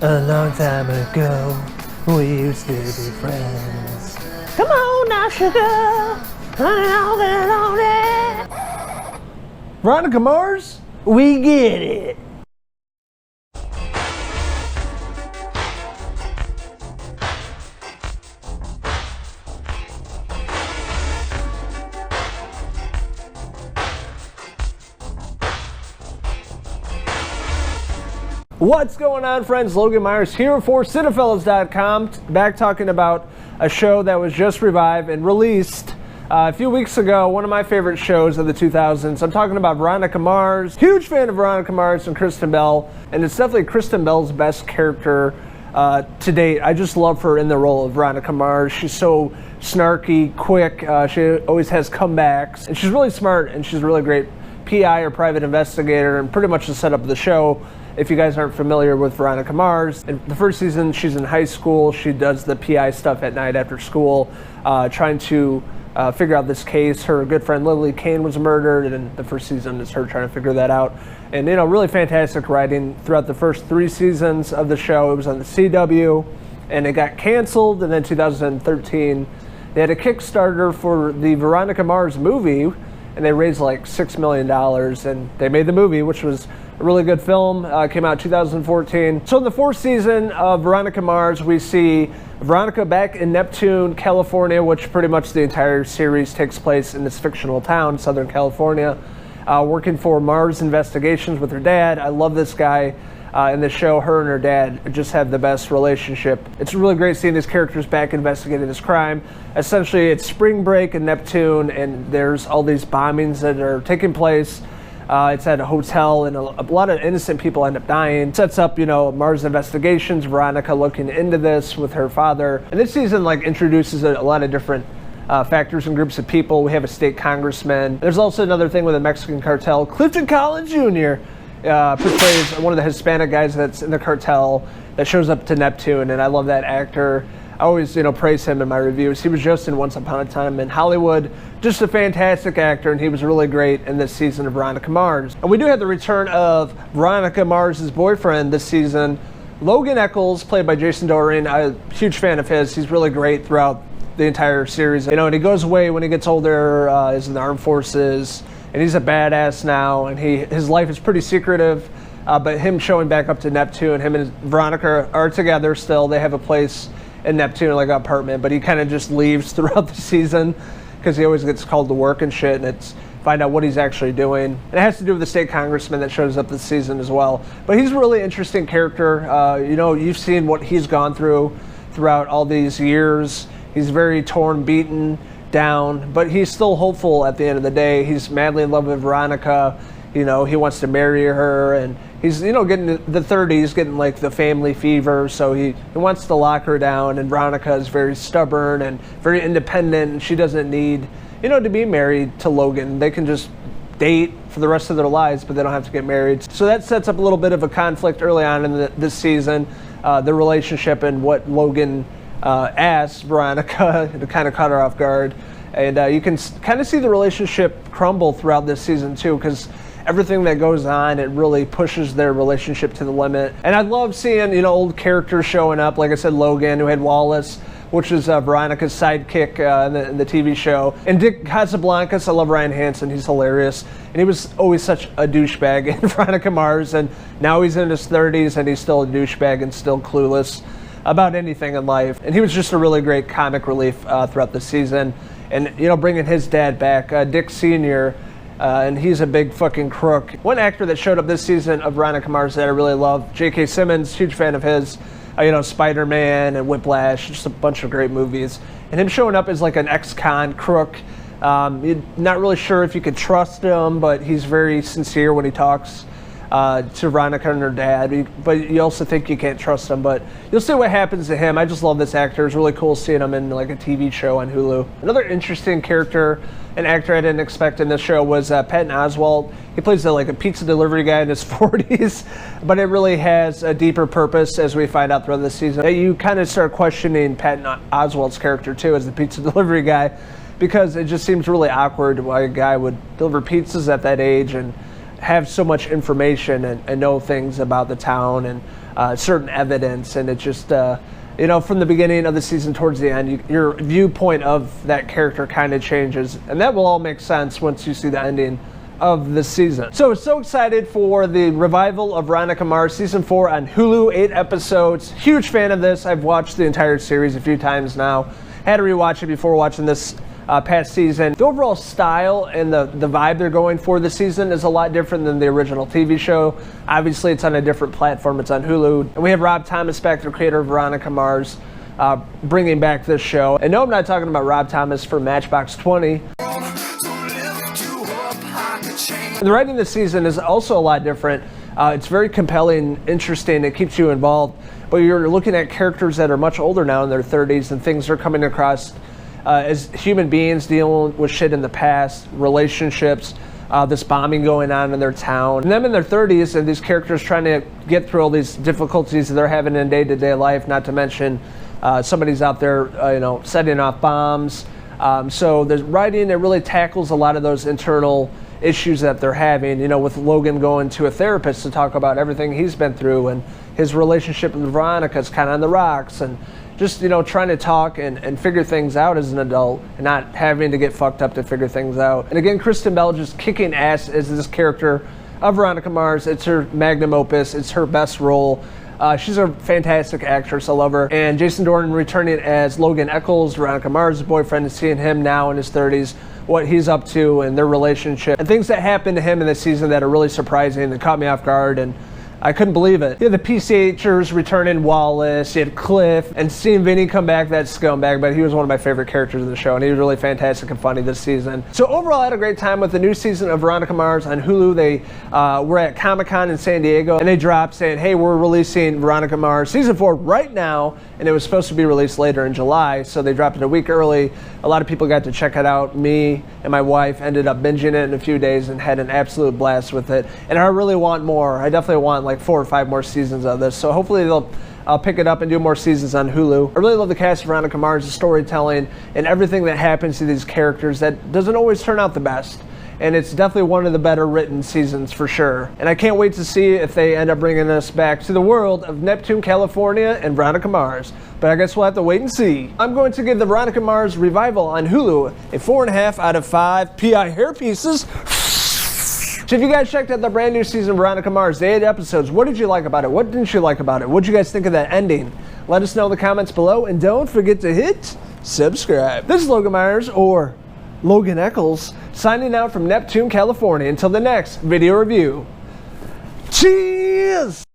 A long time ago, we used to be friends. Come on now, sugar, running on and on it. Veronica Mars, we get it. What's going on, friends? Logan Myerz here for Cinephellas.com, back talking about a show that was just revived and released a few weeks ago, one of my favorite shows of the 2000s. I'm talking about Veronica Mars. Huge fan of Veronica Mars and Kristen Bell, and it's definitely Kristen Bell's best character to date. I just love her in the role of Veronica Mars. She's so snarky, quick, she always has comebacks, and she's really smart, and she's a really great PI or private investigator, and pretty much the setup of the show. If you guys aren't familiar with Veronica Mars, in the first season she's in high school. She does the PI stuff at night after school, trying to figure out this case. Her good friend Lily Kane was murdered, and the first season is her trying to figure that out. And really fantastic writing throughout the first 3 seasons of the show. It was on the CW, and it got canceled. And then 2013, they had a Kickstarter for the Veronica Mars movie, and they raised like $6 million, and they made the movie, which was a really good film. Came out in 2014. So in the 4th season of Veronica Mars, we see Veronica back in Neptune, California, which pretty much the entire series takes place in this fictional town, Southern California, working for Mars Investigations with her dad. I love this guy. In the show, her and her dad just have the best relationship. It's really great seeing these characters back investigating this crime. Essentially, it's spring break in Neptune, and there's all these bombings that are taking place. It's at a hotel, and a lot of innocent people end up dying. It sets up, Mars Investigations, Veronica looking into this with her father. And this season, introduces a lot of different factors and groups of people. We have a state congressman. There's also another thing with the Mexican cartel. Clifton Collins Jr. Portrays one of the Hispanic guys that's in the cartel that shows up to Neptune, and I love that actor. I always, praise him in my reviews. He was just in Once Upon a Time in Hollywood. Just a fantastic actor, and he was really great in this season of Veronica Mars. And we do have the return of Veronica Mars' boyfriend this season, Logan Eccles, played by Jason Doreen. I'm a huge fan of his. He's really great throughout the entire series. And he goes away when he gets older, is in the armed forces, and he's a badass now, and his life is pretty secretive. But him showing back up to Neptune, him and Veronica are together still. They have a place in Neptune, like an apartment, but he kind of just leaves throughout the season because he always gets called to work and shit, and it's find out what he's actually doing. And it has to do with the state congressman that shows up this season as well. But he's a really interesting character. You've seen what he's gone throughout all these years. He's very torn, beaten down, but he's still hopeful at the end of the day. He's madly in love with Veronica. He wants to marry her, and he's, getting the 30s, getting the family fever, so he wants to lock her down. And Veronica is very stubborn and very independent, and she doesn't need, to be married to Logan. They can just date for the rest of their lives, but they don't have to get married. So that sets up a little bit of a conflict early on in this season, the relationship and what Logan asked Veronica to kind of caught her off guard. And you can kind of see the relationship crumble throughout this season too, because everything that goes on, it really pushes their relationship to the limit. And I love seeing, old characters showing up. Like I said, Logan, who had Wallace, which is Veronica's sidekick in the TV show. And Dick Casablancas, I love Ryan Hansen. He's hilarious. And he was always such a douchebag in Veronica Mars. And now he's in his 30s, and he's still a douchebag and still clueless about anything in life. And he was just a really great comic relief throughout the season. And, bringing his dad back, Dick Sr., and he's a big fucking crook. One actor that showed up this season of Veronica Mars that I really love, J.K. Simmons, huge fan of his. Spider-Man and Whiplash, just a bunch of great movies. And him showing up as an ex-con crook. You're not really sure if you could trust him, but he's very sincere when he talks to Veronica and her dad. But you also think you can't trust him, but you'll see what happens to him. I just love this actor. It's really cool seeing him in a TV show on Hulu. Another interesting character, an actor I didn't expect in this show, was Patton Oswalt. He plays a pizza delivery guy in his 40s, but it really has a deeper purpose as we find out throughout the season. You kind of start questioning Patton Oswalt's character too as the pizza delivery guy, because it just seems really awkward why a guy would deliver pizzas at that age and have so much information and know things about the town. And certain evidence, and it just from the beginning of the season towards the end, your viewpoint of that character kind of changes, and that will all make sense once you see the ending of the season. So excited for the revival of Veronica Mars season 4 on Hulu, 8 episodes. Huge fan of this. I've watched the entire series a few times now. Had to rewatch it before watching this past season. The overall style and the vibe they're going for this season is a lot different than the original TV show. Obviously, it's on a different platform. It's on Hulu. And we have Rob Thomas back, the creator of Veronica Mars, bringing back this show. And no, I'm not talking about Rob Thomas from Matchbox 20. The writing this season is also a lot different. It's very compelling, interesting. It keeps you involved. But you're looking at characters that are much older now in their 30s, and things are coming across as human beings dealing with shit in the past, relationships, this bombing going on in their town. And them in their 30s, and these characters trying to get through all these difficulties that they're having in day-to-day life, not to mention somebody's out there, setting off bombs. So the writing, it really tackles a lot of those internal issues that they're having, with Logan going to a therapist to talk about everything he's been through, and his relationship with Veronica is kind of on the rocks, and just, trying to talk and figure things out as an adult and not having to get fucked up to figure things out. And again, Kristen Bell just kicking ass as this character of Veronica Mars. It's her magnum opus. It's her best role. She's a fantastic actress. I love her. And Jason Dornan returning as Logan Eccles, Veronica Mars' boyfriend, and seeing him now in his 30s, what he's up to and their relationship, and things that happened to him in this season that are really surprising, that caught me off guard, and I couldn't believe it. You had the PCHers returning, Wallace, you had Cliff, and seeing Vinny come back, that scumbag, but he was one of my favorite characters of the show, and he was really fantastic and funny this season. So overall, I had a great time with the new season of Veronica Mars on Hulu. They were at Comic-Con in San Diego, and they dropped saying, hey, we're releasing Veronica Mars season 4 right now, and it was supposed to be released later in July, so they dropped it a week early. A lot of people got to check it out. Me and my wife ended up binging it in a few days and had an absolute blast with it, and I really want more. I definitely want like 4 or 5 more seasons of this, so hopefully I'll pick it up and do more seasons on Hulu. I really love the cast of Veronica Mars, the storytelling, and everything that happens to these characters that doesn't always turn out the best. And it's definitely one of the better written seasons for sure. And I can't wait to see if they end up bringing us back to the world of Neptune, California, and Veronica Mars. But I guess we'll have to wait and see. I'm going to give the Veronica Mars revival on Hulu a 4.5 out of 5 PI hair pieces. So if you guys checked out the brand new season of Veronica Mars, the 8 episodes, what did you like about it? What didn't you like about it? What did you guys think of that ending? Let us know in the comments below, and don't forget to hit subscribe. This is Logan Myerz, or Logan Eccles, signing out from Neptune, California. Until the next video review. Cheers!